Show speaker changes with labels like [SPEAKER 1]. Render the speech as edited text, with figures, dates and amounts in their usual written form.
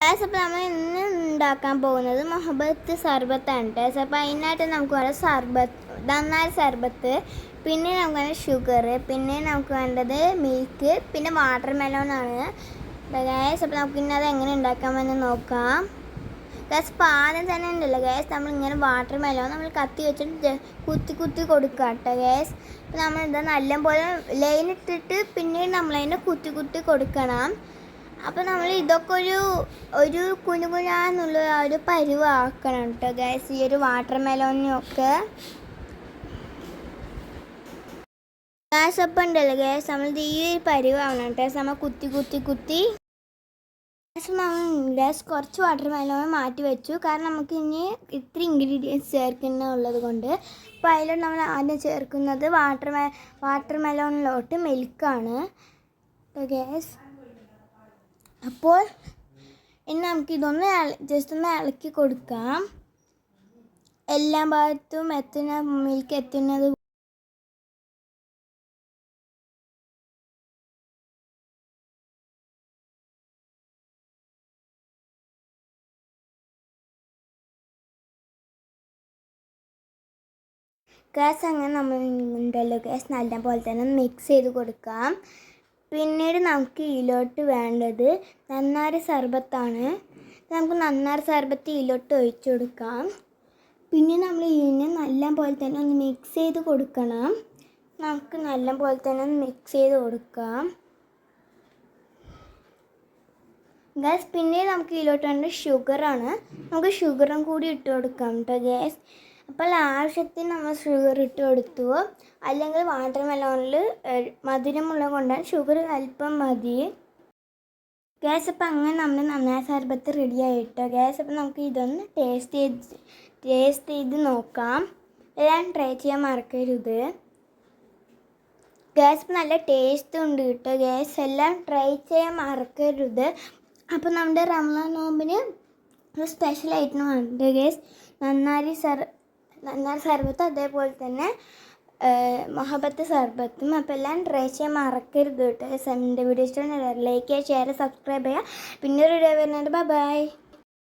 [SPEAKER 1] Guys അപ്പോൾ നമ്മൾ ഇന്ന് ഉണ്ടാക്കാൻ പോകുന്നത് മൊഹബത്ത് സർബത്താണ് ഗൈസ്. അപ്പോൾ അതിനായിട്ട് നമുക്ക് വേണ്ട നന്നായി സർബത്ത്, പിന്നെ നമുക്ക് വേണ്ട ഷുഗർ, പിന്നെ നമുക്ക് വേണ്ടത് മിൽക്ക്, പിന്നെ വാട്ടർ മെലോണാണ് ഗൈസ്. അപ്പോൾ നമുക്ക് ഇന്നത് എങ്ങനെ ഉണ്ടാക്കാമെന്ന് നോക്കാം ഗൈസ്. അപ്പോൾ ആദ്യം തന്നെ ഉണ്ടല്ലോ ഗൈസ്, നമ്മളിങ്ങനെ വാട്ടർ മെലോൺ നമ്മൾ കത്തി വെച്ചിട്ട് കുത്തി കൊടുക്കുക കേട്ടോ ഗൈസ്. അപ്പോൾ നമ്മളിത് നല്ലപോലെ ലൈനിട്ടിട്ട് പിന്നീട് നമ്മളതിനെ കുത്തി കൊടുക്കണം. അപ്പോൾ നമ്മൾ ഇതൊക്കെ ഒരു കുനുകുനാന്നുള്ള ഒരു പരുവാക്കണം കേട്ടോ ഗൈസ്, ഈ ഒരു വാട്ടർ മെലോണിനൊക്കെ ഗൈസ്. അപ്പം ഉണ്ടല്ലോ ഗൈസ്, നമ്മൾ ഈ ഒരു പരുവാവണം കേട്ടോ. നമ്മൾ കുത്തി ഗൈസ് കുറച്ച് വാട്ടർ മെലോൺ മാറ്റി വെച്ചു, കാരണം നമുക്ക് ഇനി ഇത്ര ഇൻഗ്രീഡിയൻസ് ചേർക്കുന്നുള്ളത് കൊണ്ട്. അപ്പോൾ അതിലോട്ട് നമ്മൾ ആദ്യം ചേർക്കുന്നത് വാട്ടർ മെലോണിലോട്ട് മിൽക്കാണ് ഗൈസ്. അപ്പോൾ ഇനി നമുക്ക് ഇതൊന്ന് ജസ്റ്റ് ഒന്ന് ഇളക്കി കൊടുക്കാം, എല്ലാ ഭാഗത്തും മിൽക്ക് എത്തുന്നത്. ഗ്യാസ് അങ്ങനെ നമ്മൾ ഉണ്ടല്ലോ ഗ്യാസ് നല്ല പോലെ തന്നെ മിക്സ് ചെയ്ത് കൊടുക്കാം. പിന്നീട് നമുക്ക് ഇതിലോട്ട് വേണ്ടത് നന്നാരി സർബത്താണ്. നമുക്ക് നന്നാരി സർബത്ത് ഇതിലോട്ട് ഒഴിച്ചു കൊടുക്കാം. പിന്നെ നമ്മൾ ഇതിനെ നല്ല പോലെ തന്നെ ഒന്ന് മിക്സ് ചെയ്ത് കൊടുക്കണം. നമുക്ക് നല്ല പോലെ തന്നെ ഒന്ന് മിക്സ് ചെയ്ത് കൊടുക്കാം ഗ്യാസ്. പിന്നെ നമുക്ക് ഇതിലോട്ട് വേണ്ട ഷുഗറാണ്. നമുക്ക് ഷുഗറും കൂടി ഇട്ട് കൊടുക്കാം കേട്ടോ ഗ്യാസ്. അപ്പോൾ ആവശ്യത്തിന് നമ്മൾ ഷുഗർ ഇട്ട് കൊടുത്തു, അല്ലെങ്കിൽ വാട്ടർ മെലോണിൽ മധുരമുള്ള കൊണ്ടാണ് ഷുഗർ അല്പം മതി ഗ്യാസ്. അപ്പം അങ്ങനെ നമ്മൾ നന്നായി സർബത്ത് റെഡി ആയിട്ടോ ഗ്യാസ്. അപ്പം നമുക്ക് ഇതൊന്ന് ടേസ്റ്റ് ചെയ്ത് നോക്കാം. എല്ലാം ട്രൈ ചെയ്യാൻ മറക്കരുത് ഗ്യാസ്. നല്ല ടേസ്റ്റ് ഉണ്ട് കേട്ടോ ഗ്യാസ്, എല്ലാം ട്രൈ ചെയ്യാൻ മറക്കരുത്. അപ്പോൾ നമ്മുടെ റമളാൻ നോമ്പിന് ഒരു സ്പെഷ്യൽ ഐറ്റം ഉണ്ട് ഗ്യാസ്, നന്നാരി സർബത്ത്, അതേപോലെ തന്നെ മൊഹബത്ത് സർബത്തും. അപ്പോൾ എല്ലാം ട്രൈ ചെയ്യാൻ മറക്കരുത് കേട്ടോ. എൻ്റെ വീഡിയോ ഇഷ്ടം ലൈക്ക് ചെയ്യുക, ഷെയർ, സബ്സ്ക്രൈബ് ചെയ്യുക. പിന്നെ ഒരു വീഡിയോ വരുന്നുണ്ട്. ബൈ.